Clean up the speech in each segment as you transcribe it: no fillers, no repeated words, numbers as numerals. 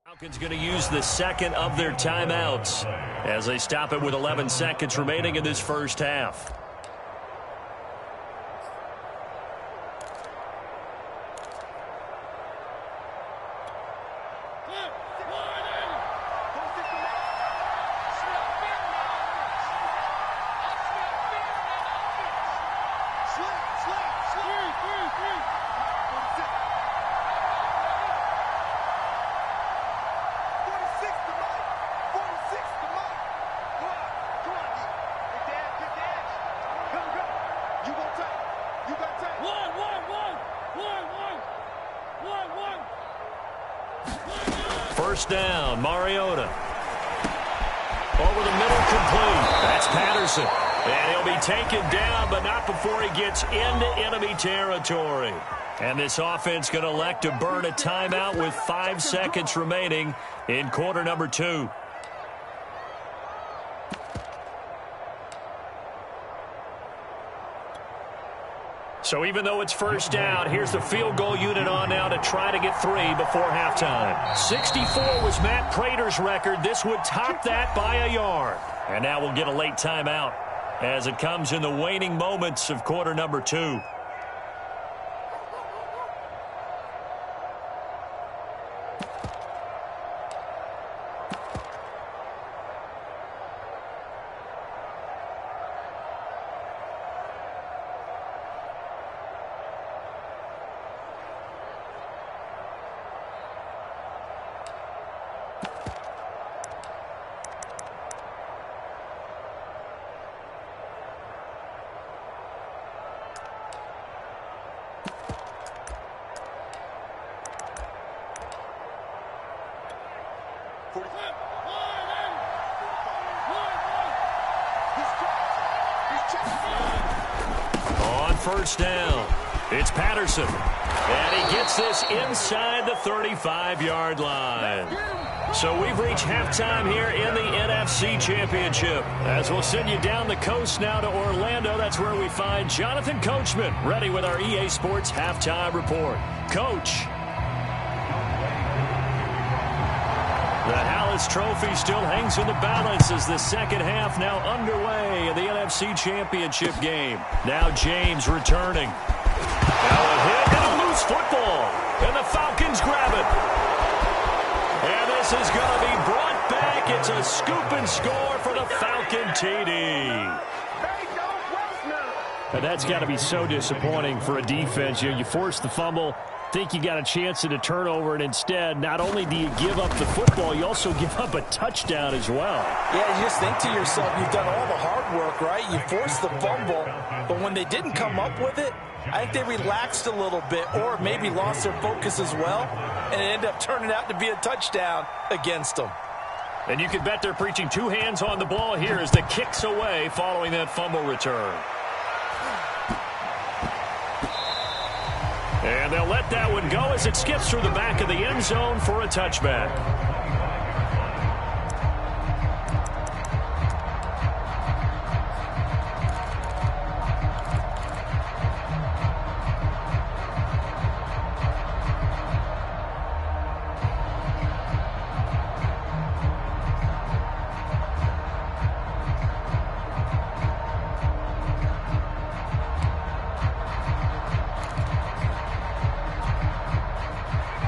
Falcons going to use the second of their timeouts as they stop it with 11 seconds remaining in this first half. First down, Mariota. Over the middle, complete. That's Patterson. And he'll be taken down, but not before he gets into enemy territory. And this offense going to elect to burn a timeout with 5 seconds remaining in quarter number 2. So even though it's first down, here's the field goal unit on now to try to get 3 before halftime. 64 was Matt Prater's record. This would top that by a yard. And now we'll get a late timeout as it comes in the waning moments of quarter number 2. On first down, it's Patterson. And he gets this inside the 35-yard line. So we've reached halftime here in the NFC Championship. As we'll send you down the coast now to Orlando, that's where we find Jonathan Coachman ready with our EA Sports Halftime Report. Coach. The Hallis Trophy still hangs in the balance as the second half now underway in the NFC Championship game. Now James returning. Now a hit and a loose football. And the Falcons grab it. And this is going to be brought back. It's a scoop and score for the Falcon TD. And that's got to be so disappointing for a defense. You force the fumble, think you got a chance at a turnover, and instead, not only do you give up the football, you also give up a touchdown as well. Yeah, you just think to yourself, you've done all the hard work, right? You forced the fumble, but when they didn't come up with it, I think they relaxed a little bit or maybe lost their focus as well, and it ended up turning out to be a touchdown against them. And you can bet they're preaching 2 hands on the ball here as the kick's away following that fumble return. And they'll let that one go as it skips through the back of the end zone for a touchback.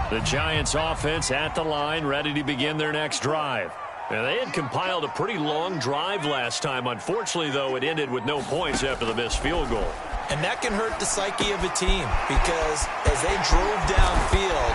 The Giants offense at the line, ready to begin their next drive. And they had compiled a pretty long drive last time. Unfortunately, though, it ended with no points after the missed field goal. And that can hurt the psyche of a team because as they drove downfield,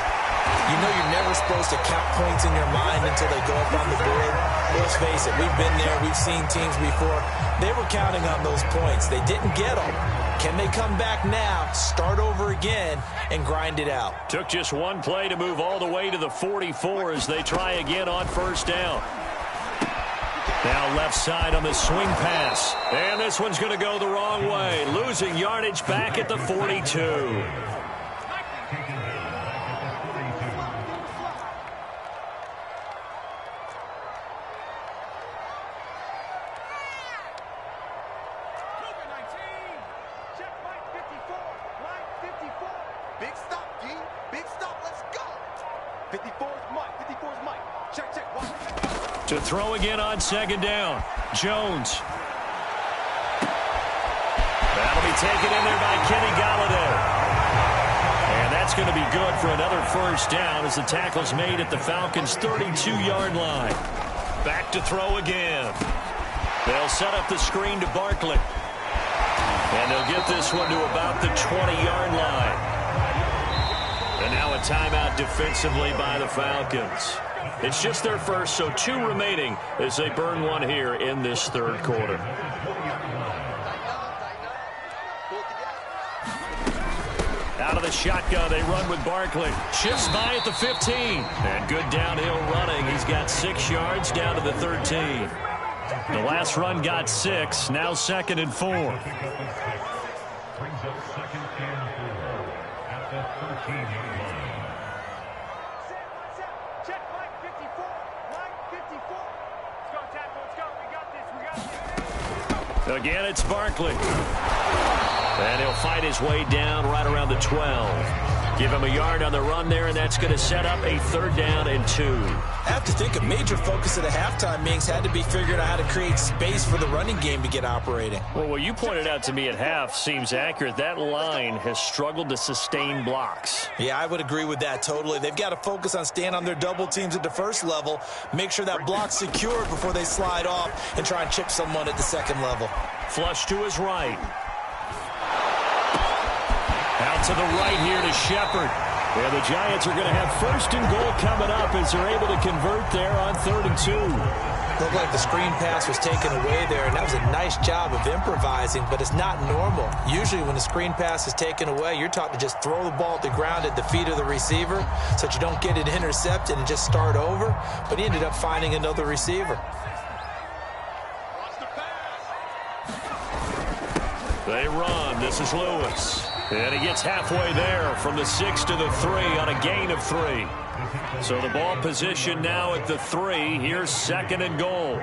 you know you're never supposed to count points in your mind until they go up on the board. Let's face it, we've been there. We've seen teams before. They were counting on those points. They didn't get them. Can they come back now, start over again, and grind it out? Took just one play to move all the way to the 44 as they try again on first down. Now left side on the swing pass. And this one's going to go the wrong way. Losing yardage back at the 42. To throw again on second down. Jones. That'll be taken in there by Kenny Golladay. And that's going to be good for another first down as the tackle's made at the Falcons' 32-yard line. Back to throw again. They'll set up the screen to Barkley. And they'll get this one to about the 20-yard line. And now a timeout defensively by the Falcons. It's just their first, so 2 remaining as they burn one here in this third quarter. Out of the shotgun, they run with Barkley. Shifts by at the 15. And good downhill running. He's got 6 yards down to the 13. The last run got 6. Now 2nd and 4. Brings up 2nd and 4 at the 13-yard line. Check Mike 54. Mike 54. Let's go, tackle. Let's go. We got this. Again, it's Barkley. And he'll fight his way down right around the 12. Give him a yard on the run there, and that's going to set up a 3rd down and 2. I have to think a major focus of the halftime meetings had to be figuring out how to create space for the running game to get operating. Well, what you pointed out to me at half seems accurate. That line has struggled to sustain blocks. Yeah, I would agree with that totally. They've got to focus on staying on their double teams at the first level, make sure that block's secured before they slide off and try and chip someone at the second level. Flush to his right. Out to the right here to Shepard. And the Giants are going to have 1st and goal coming up as they're able to convert there on 3rd and 2. Looked like the screen pass was taken away there, and that was a nice job of improvising, but it's not normal. Usually when the screen pass is taken away, you're taught to just throw the ball at the ground at the feet of the receiver so that you don't get it intercepted and just start over, but he ended up finding another receiver. They run. This is Lewis. And he gets halfway there from the 6 to the 3 on a gain of 3. So the ball position now at the 3. Here's 2nd and goal.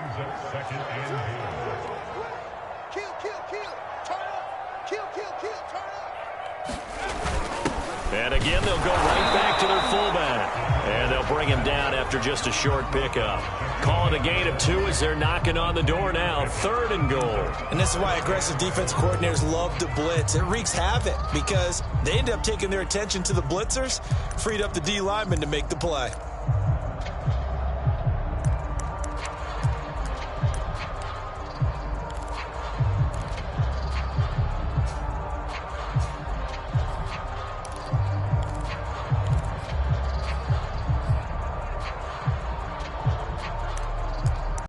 And again, they'll go right back to their fullback. And they'll bring him down after just a short pickup. Call it a gain of 2 as they're knocking on the door now. 3rd and goal. And this is why aggressive defense coordinators love to blitz. It wreaks havoc because they end up taking their attention to the blitzers, freed up the D lineman to make the play.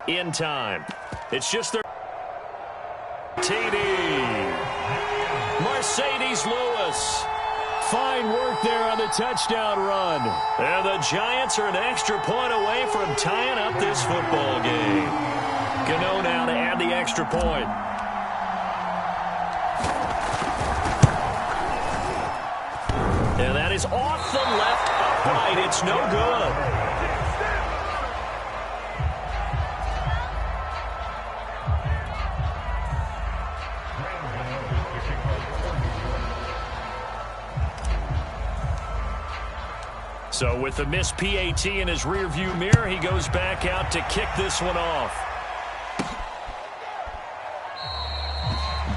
In time. It's just their TD. Mercedes Lewis. Fine work there on the touchdown run. And the Giants are an extra point away from tying up this football game. Gano now to add the extra point. And that is off the left upright. It's no good. So with the missed PAT in his rearview mirror, he goes back out to kick this one off.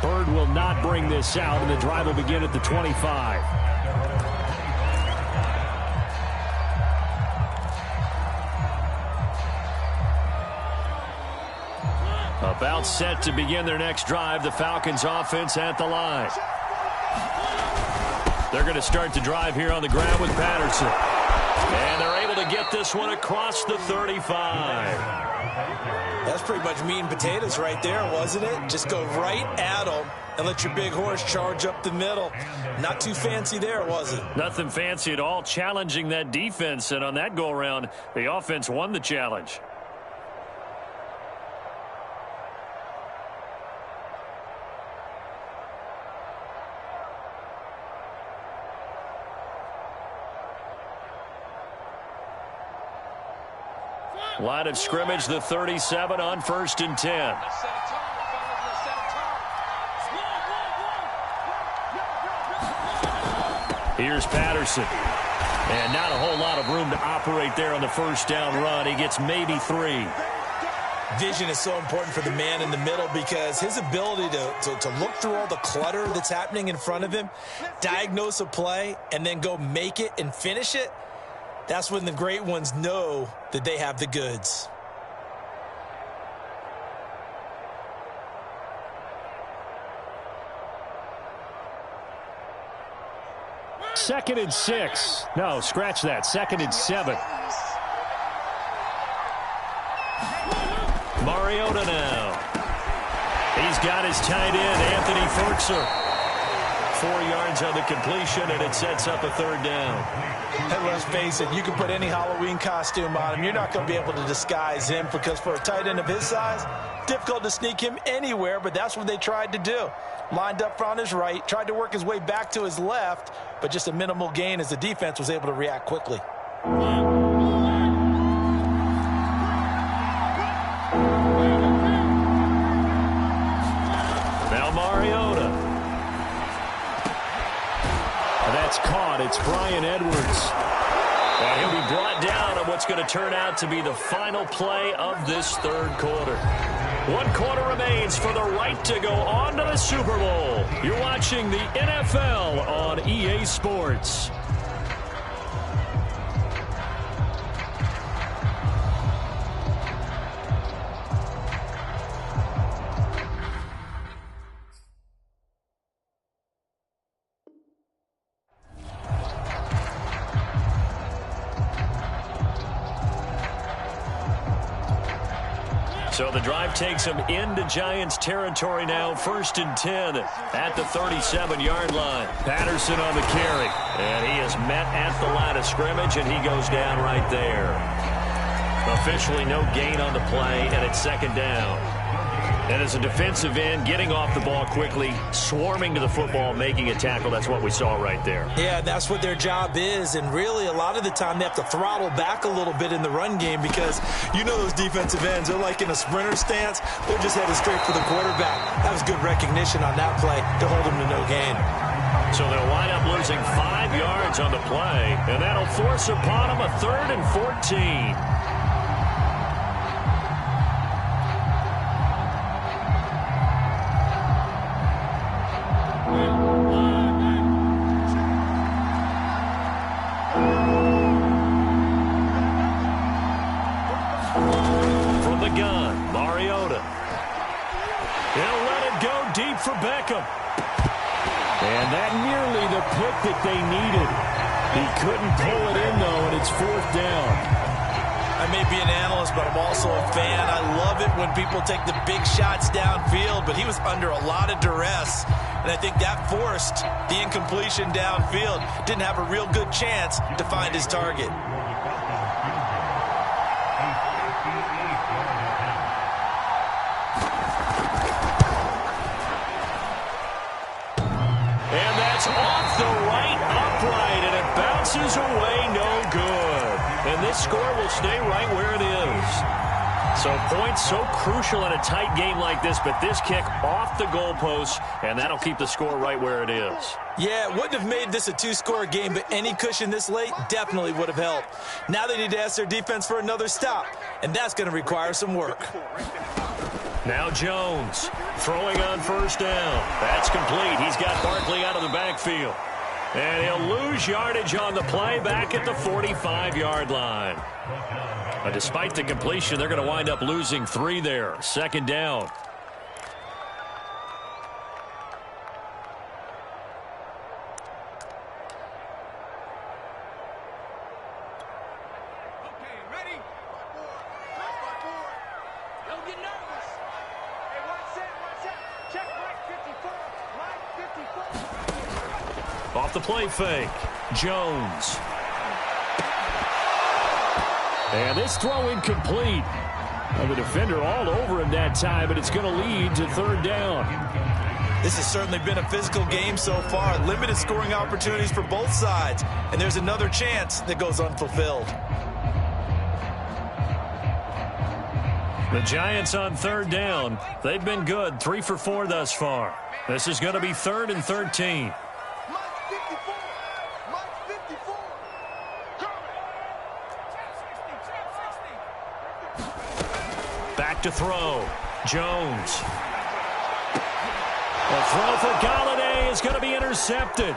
Bird will not bring this out, and the drive will begin at the 25. About set to begin their next drive, the Falcons offense at the line. They're going to start the drive here on the ground with Patterson. And they're able to get this one across the 35. That's pretty much meat and potatoes right there, wasn't it? Just go right at them and let your big horse charge up the middle. Not too fancy there, was it? Nothing fancy at all, challenging that defense. And on that go-around, the offense won the challenge. Line of scrimmage, the 37 on 1st and 10. Here's Patterson. And not a whole lot of room to operate there on the first down run. He gets maybe 3. Vision is so important for the man in the middle because his ability to look through all the clutter that's happening in front of him, diagnose a play, and then go make it and finish it, that's when the great ones know that they have the goods. Second and 6. No, scratch that. Second and 7. Mariota now. He's got his tight end, Anthony Ferkser. 4 yards on the completion, and it sets up a third down. And let's face it, you can put any Halloween costume on him. You're not going to be able to disguise him because for a tight end of his size, difficult to sneak him anywhere, but that's what they tried to do. Lined up on his right, tried to work his way back to his left, but just a minimal gain as the defense was able to react quickly. Now Mariota. That's caught. It's Bryan Edwards. And he'll be brought down on what's going to turn out to be the final play of this third quarter. 1 quarter remains for the right to go on to the Super Bowl. You're watching the NFL on EA Sports. So the drive takes him into Giants territory now. 1st and 10 at the 37-yard line. Patterson on the carry. And he is met at the line of scrimmage, and he goes down right there. Officially no gain on the play, and it's second down. And as a defensive end, getting off the ball quickly, swarming to the football, making a tackle, that's what we saw right there. Yeah, that's what their job is, and really a lot of the time they have to throttle back a little bit in the run game because you know those defensive ends, they're like in a sprinter stance, they're just headed straight for the quarterback. That was good recognition on that play to hold them to no gain. So they'll wind up losing 5 yards on the play, and that'll force upon them a 3rd and 14. For Beckham. And that nearly the pick that they needed. He couldn't pull it in, though, and it's 4th down. I may be an analyst, but I'm also a fan. I love it when people take the big shots downfield, but he was under a lot of duress, and I think that forced the incompletion downfield. Didn't have a real good chance to find his target. Off the right upright, and it bounces away, no good. And this score will stay right where it is. So points so crucial in a tight game like this, but this kick off the goalpost, and that'll keep the score right where it is. Yeah, it wouldn't have made this a 2-score game, but any cushion this late definitely would have helped. Now they need to ask their defense for another stop, and that's going to require some work. Now Jones throwing on 1st down. That's complete. He's got Barkley out of the backfield. And he'll lose yardage on the play back at the 45-yard line. But despite the completion, they're going to wind up losing 3 there. 2nd down. Off the play fake, Jones. And this throw incomplete. Well, the defender all over him that time, but it's going to lead to 3rd down. This has certainly been a physical game so far. Limited scoring opportunities for both sides. And there's another chance that goes unfulfilled. The Giants on 3rd down. They've been good, 3 for 4 thus far. This is going to be 3rd and 13. to throw. Jones. The throw for Galladay is going to be intercepted.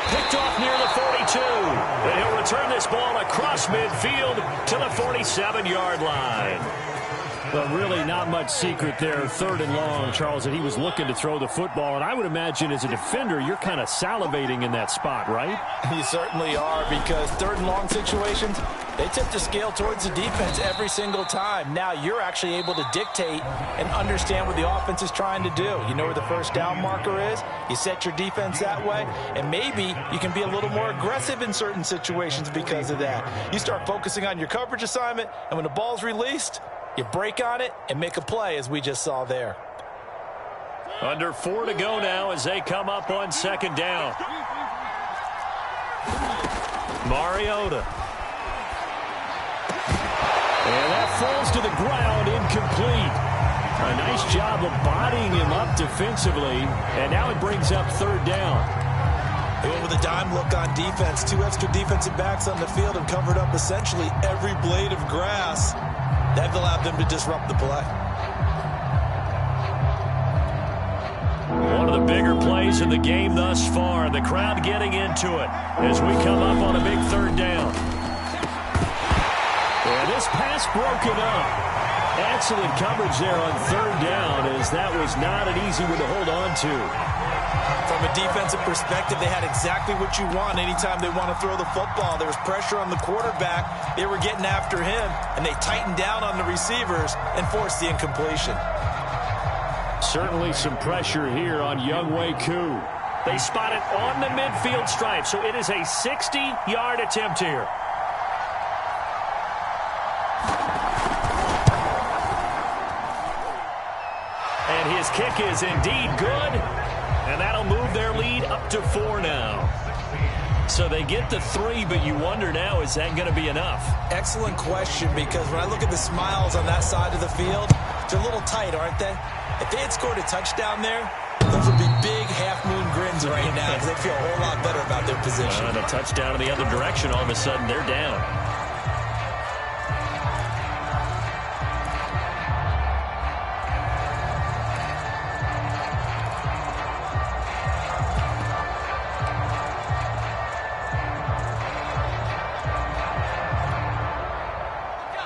Picked off near the 42. And he'll return this ball across midfield to the 47-yard line. But really not much secret there. 3rd and long, Charles, that he was looking to throw the football. And I would imagine as a defender, you're kind of salivating in that spot, right? You certainly are, because 3rd and long situations, they tip the scale towards the defense every single time. Now you're actually able to dictate and understand what the offense is trying to do. You know where the first down marker is. You set your defense that way, and maybe you can be a little more aggressive in certain situations because of that. You start focusing on your coverage assignment, and when the ball's released, you break on it and make a play, as we just saw there. Under 4 to go now as they come up on 2nd down. Mariota. And that falls to the ground, incomplete. A nice job of bodying him up defensively, and now it brings up 3rd down. They went with a dime look on defense. 2 extra defensive backs on the field and covered up essentially every blade of grass. That allowed them to disrupt the play. One of the bigger plays in the game thus far. The crowd getting into it as we come up on a big 3rd down. And this pass broken up. Excellent coverage there on 3rd down, as that was not an easy one to hold on to. From a defensive perspective, they had exactly what you want anytime they want to throw the football. There was pressure on the quarterback. They were getting after him, and they tightened down on the receivers and forced the incompletion. Certainly some pressure here on Younghoe Koo. They spot it on the midfield stripe, so it is a 60-yard attempt here. And his kick is indeed good. And that'll move their lead up to 4 now. So they get the 3, but you wonder now, is that going to be enough? Excellent question, because when I look at the smiles on that side of the field, they're a little tight, aren't they? If they had scored a touchdown there, those would be big half-moon grins right now, because they feel a whole lot better about their position. And a touchdown in the other direction, all of a sudden they're down.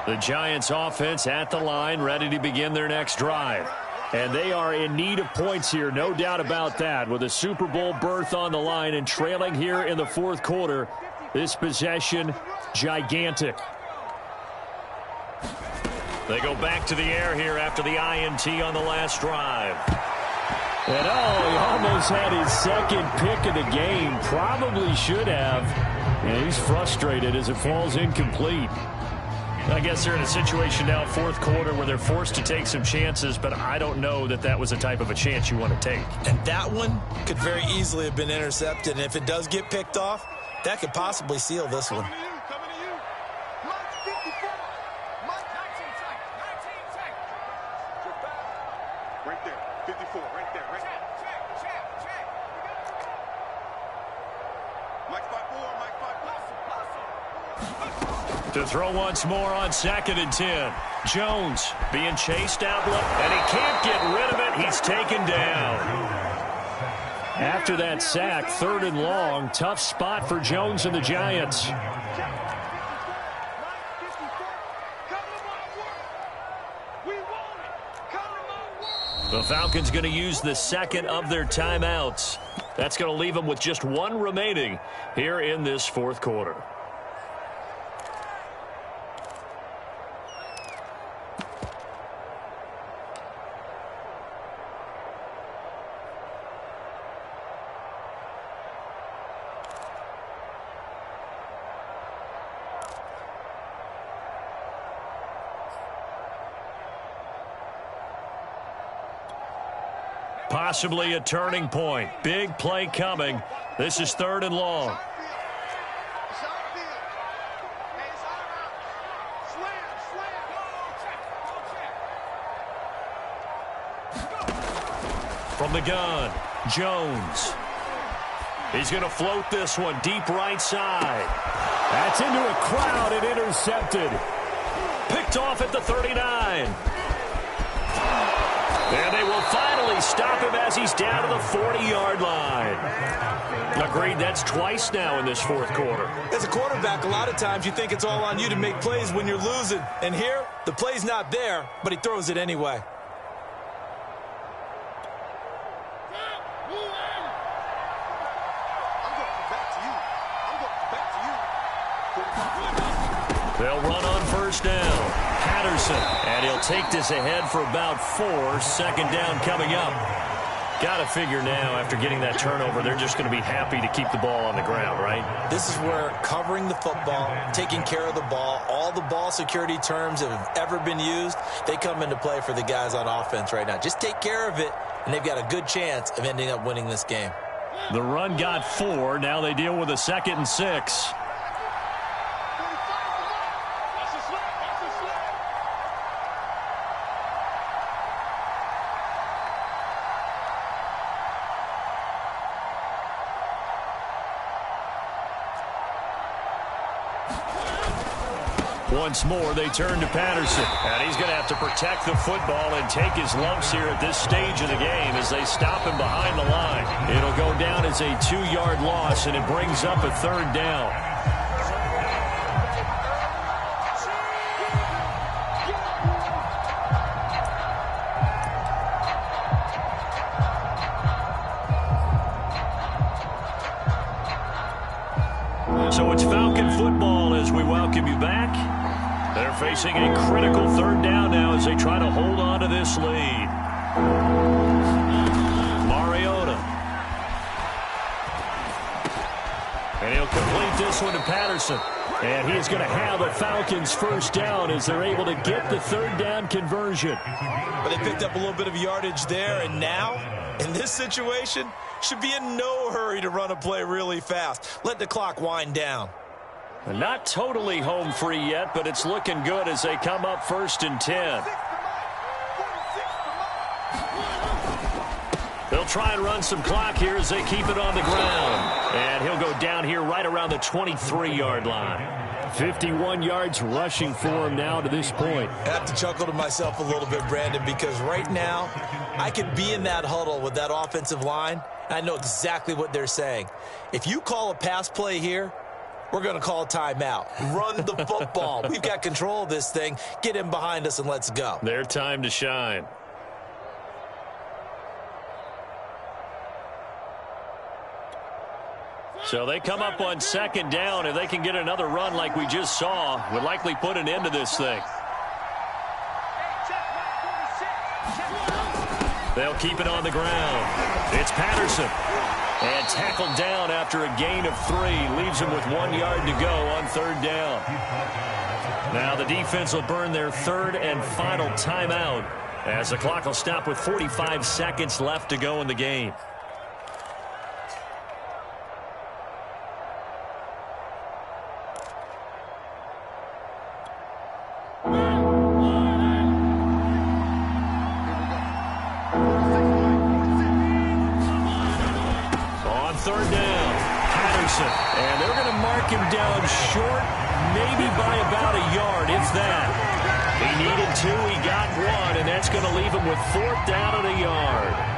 The Giants offense at the line, ready to begin their next drive. And they are in need of points here, no doubt about that. With a Super Bowl berth on the line and trailing here in the 4th quarter, this possession, gigantic. They go back to the air here after the INT on the last drive. And he almost had his 2nd pick of the game. Probably should have. And he's frustrated as it falls incomplete. I guess they're in a situation now, 4th quarter, where they're forced to take some chances, but I don't know that that was the type of a chance you want to take. And that one could very easily have been intercepted, and if it does get picked off, that could possibly seal this one. Coming to you. Mark 54. Mark 19 check. 19 check. Just back. Right there. 54. Right there. Right there. Check. Mike 5-4. Mike 5. Hustle. To throw once more on 2nd and 10. Jones being chased out, and he can't get rid of it. He's taken down. After that sack, 3rd and long, tough spot for Jones and the Giants. The Falcons going to use the 2nd of their timeouts. That's going to leave them with just 1 remaining here in this 4th quarter. Possibly a turning point. Big play coming. This is 3rd and long. From the gun, Jones. He's going to float this one deep right side. That's into a crowd and intercepted. Picked off at the 39. And they will finally stop him as he's down to the 40-yard line. Agreed, that's twice now in this fourth quarter. As a quarterback, a lot of times you think it's all on you to make plays when you're losing. And here, the play's not there, but he throws it anyway. They'll run on first down. Patterson, and he'll take this ahead for about 4. Second down coming up. Got to figure now, after getting that turnover, they're just going to be happy to keep the ball on the ground, right? This is where covering the football, taking care of the ball, all the ball security terms that have ever been used, they come into play for the guys on offense right now. Just take care of it, and they've got a good chance of ending up winning this game. The run got 4. Now they deal with a 2nd and 6. Once more, they turn to Patterson. And he's going to have to protect the football and take his lumps here at this stage of the game as they stop him behind the line. It'll go down as a 2-yard loss, and it brings up a 3rd down. So it's Falcon football as we welcome you back. They're facing a critical 3rd down now as they try to hold on to this lead. Mariota. And he'll complete this one to Patterson. And he's going to have a Falcons first down as they're able to get the 3rd down conversion. But they picked up a little bit of yardage there, and now, in this situation, should be in no hurry to run a play really fast. Let the clock wind down. Not totally home free yet, but it's looking good as they come up 1st and 10. They'll try and run some clock here as they keep it on the ground. And he'll go down here right around the 23-yard line. 51 yards rushing for him now to this point. I have to chuckle to myself a little bit, Brandon, because right now I could be in that huddle with that offensive line. I know exactly what they're saying. If you call a pass play here, we're going to call a timeout. Run the football. We've got control of this thing. Get in behind us and let's go. Their time to shine. So they come up on 2nd down. If they can get another run like we just saw, would likely put an end to this thing. They'll keep it on the ground. It's Patterson. And tackled down after a gain of 3. Leaves him with 1 yard to go on 3rd down. Now the defense will burn their 3rd and final timeout as the clock will stop with 45 seconds left to go in the game. And they're going to mark him down short, maybe by about a yard, if that. He needed 2, he got 1, and that's going to leave him with 4th down and a yard.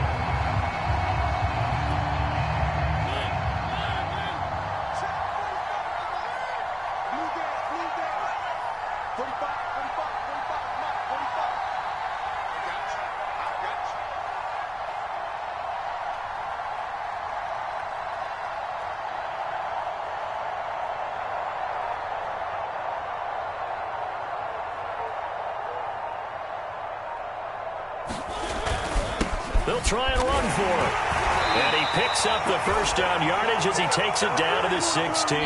They'll try and run for it. And he picks up the first down yardage as he takes it down to the 16.